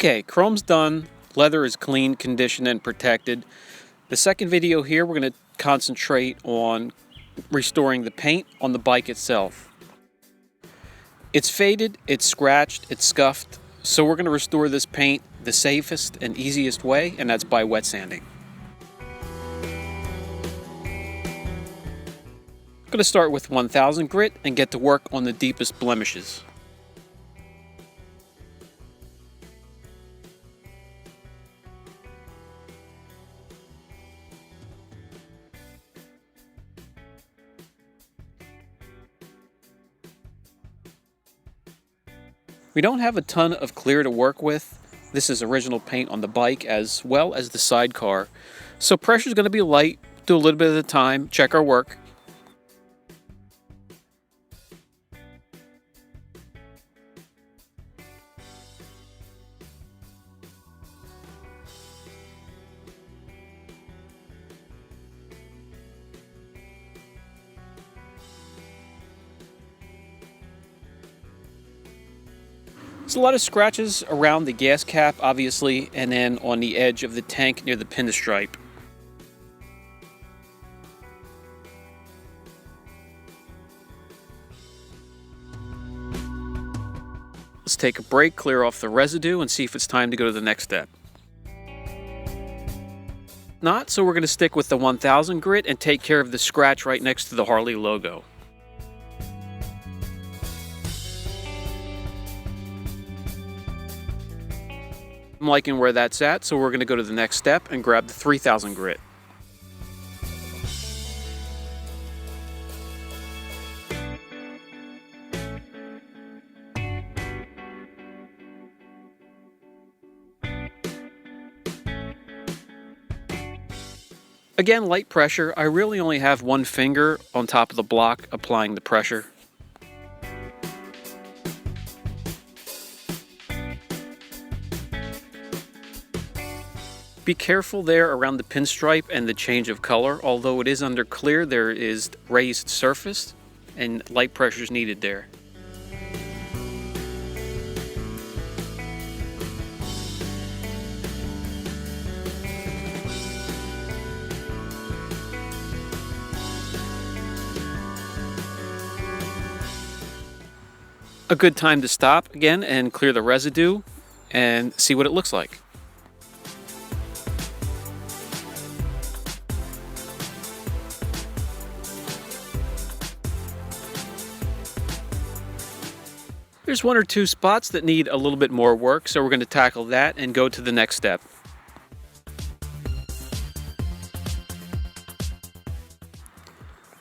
Okay, chrome's done, leather is clean, conditioned, and protected. The second video here, we're going to concentrate on restoring the paint on the bike itself. It's faded, it's scratched, it's scuffed, so we're going to restore this paint the safest and easiest way, and that's by wet sanding. I'm going to start with 1000 grit and get to work on the deepest blemishes. We don't have a ton of clear to work with. This is original paint on the bike as well as the sidecar. So pressure is going to be light, do a little bit at a time, check our work. There's a lot of scratches around the gas cap, obviously, and then on the edge of the tank near the pinstripe. Let's take a break, clear off the residue, and see if it's time to go to the next step. Not, so we're going to stick with the 1000 grit and take care of the scratch right next to the Harley logo. I'm liking where that's at, so we're going to go to the next step and grab the 3000 grit. Again, light pressure. I really only have one finger on top of the block applying the pressure. Be careful there around the pinstripe and the change of color. Although it is under clear, there is raised surface and light pressure is needed there. A good time to stop again and clear the residue and see what it looks like. There's one or two spots that need a little bit more work, so we're going to tackle that and go to the next step.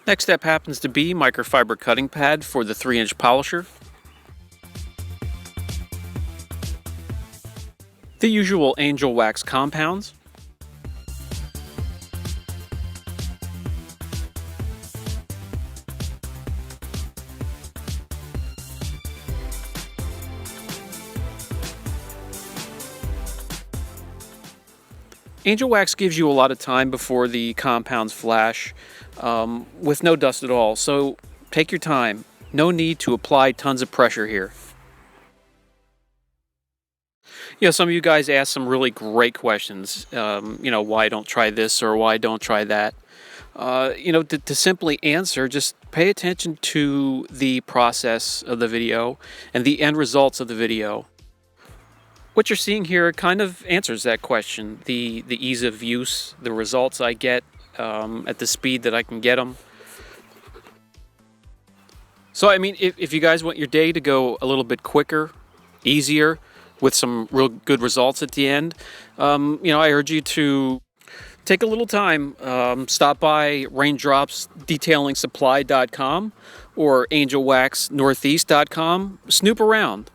Next step happens to be microfiber cutting pad for the 3-inch polisher. The usual angel wax compounds. Angel wax gives you a lot of time before the compounds flash with no dust at all, so take your time. No need to apply tons of pressure here. You know, some of you guys asked some really great questions. Why don't try this or why don't try that? To simply answer, just pay attention to the process of the video and the end results of the video. What you're seeing here kind of answers that question. The ease of use, the results I get at the speed that I can get them. So, I mean, if you guys want your day to go a little bit quicker, easier, with some real good results at the end, I urge you to take a little time, stop by raindropsdetailingsupply.com or angelwaxnortheast.com, snoop around.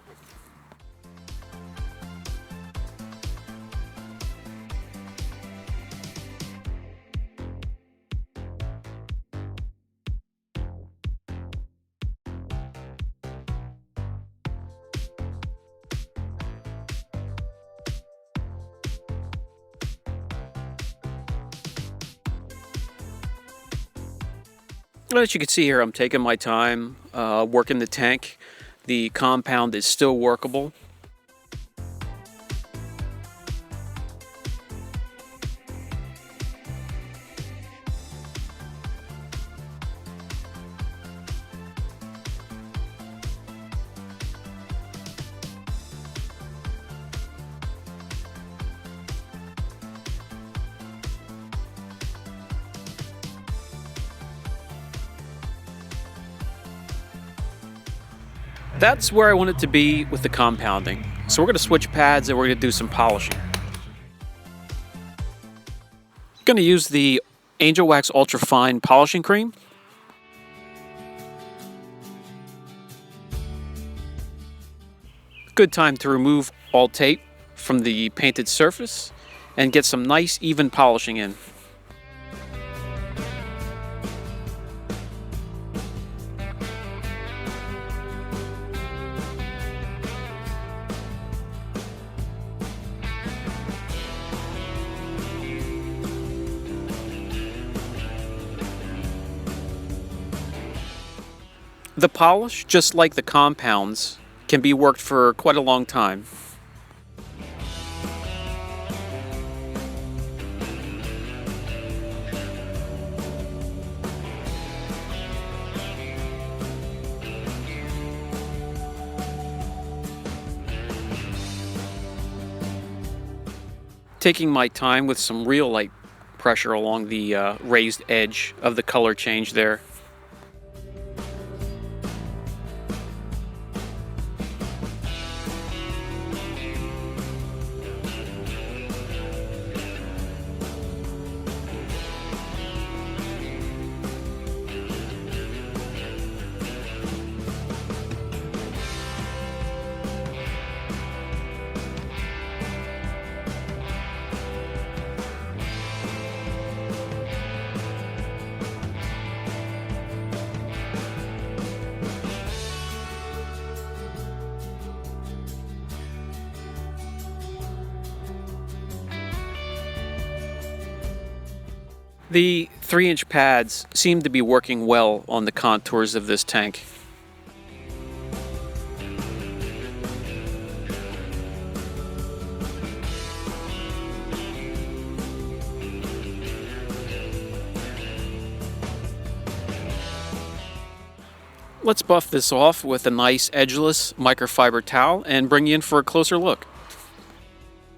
As you can see here, I'm taking my time working the tank. The compound is still workable. That's where I want it to be with the compounding. So we're going to switch pads and we're going to do some polishing. Going to use the Angel Wax Ultra Fine Polishing Cream. Good time to remove all tape from the painted surface and get some nice even polishing in. The polish, just like the compounds, can be worked for quite a long time. Taking my time with some real light pressure along the raised edge of the color change there. The 3-inch pads seem to be working well on the contours of this tank. Let's buff this off with a nice edgeless microfiber towel and bring you in for a closer look.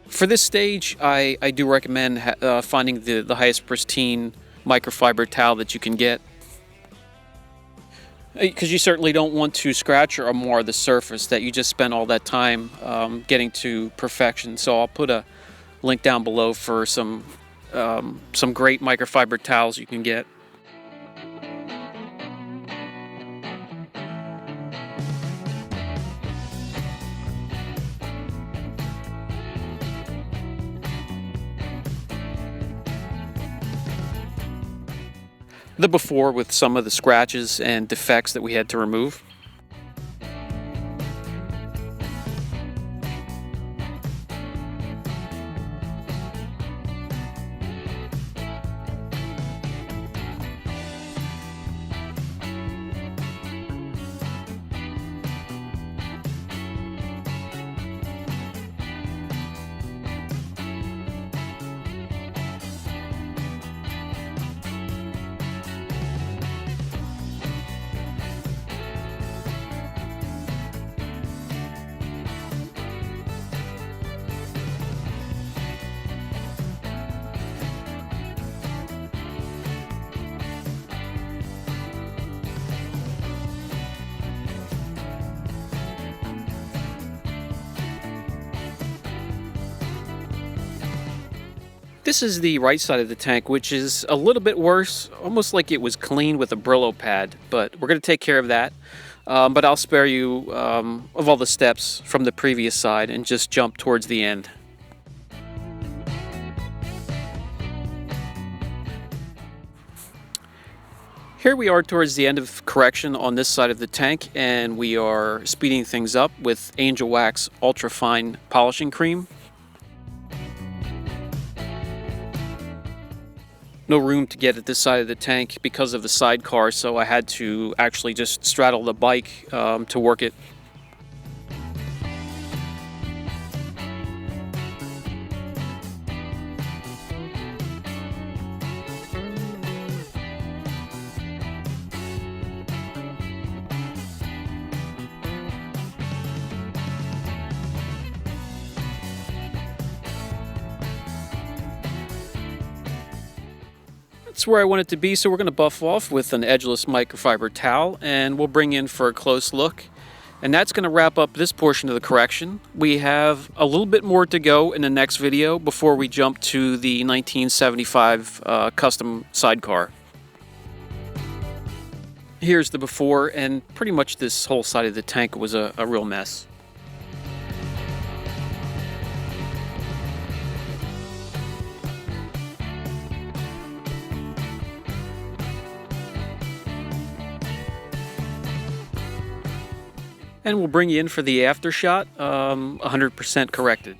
For this stage, I do recommend finding the highest pristine microfiber towel that you can get, because you certainly don't want to scratch or mar the surface that you just spent all that time getting to perfection. So I'll put a link down below for some great microfiber towels you can get. The before with some of the scratches and defects that we had to remove. This is the right side of the tank, which is a little bit worse, almost like it was cleaned with a Brillo pad, but we're going to take care of that. But I'll spare you of all the steps from the previous side and just jump towards the end. Here we are towards the end of correction on this side of the tank, and we are speeding things up with Angel Wax Ultra Fine Polishing Cream. No room to get at this side of the tank because of the sidecar, so I had to actually just straddle the bike to work it. That's where I want it to be, so we're going to buff off with an edgeless microfiber towel, and we'll bring in for a close look And that's going to wrap up this portion of the correction. We have a little bit more to go in the next video before we jump to the 1975 custom sidecar. Here's the before, and pretty much this whole side of the tank was a real mess. And we'll bring you in for the after shot, 100% corrected.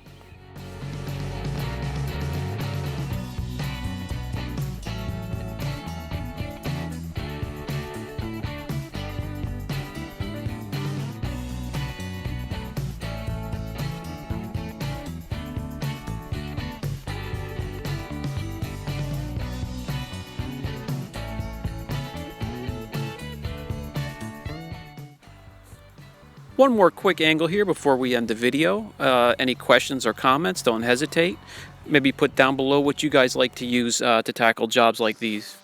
One more quick angle here before we end the video. Any questions or comments, don't hesitate. Maybe put down below what you guys like to use to tackle jobs like these.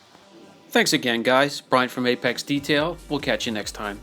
Thanks again, guys. Brian from Apex Detail. We'll catch you next time.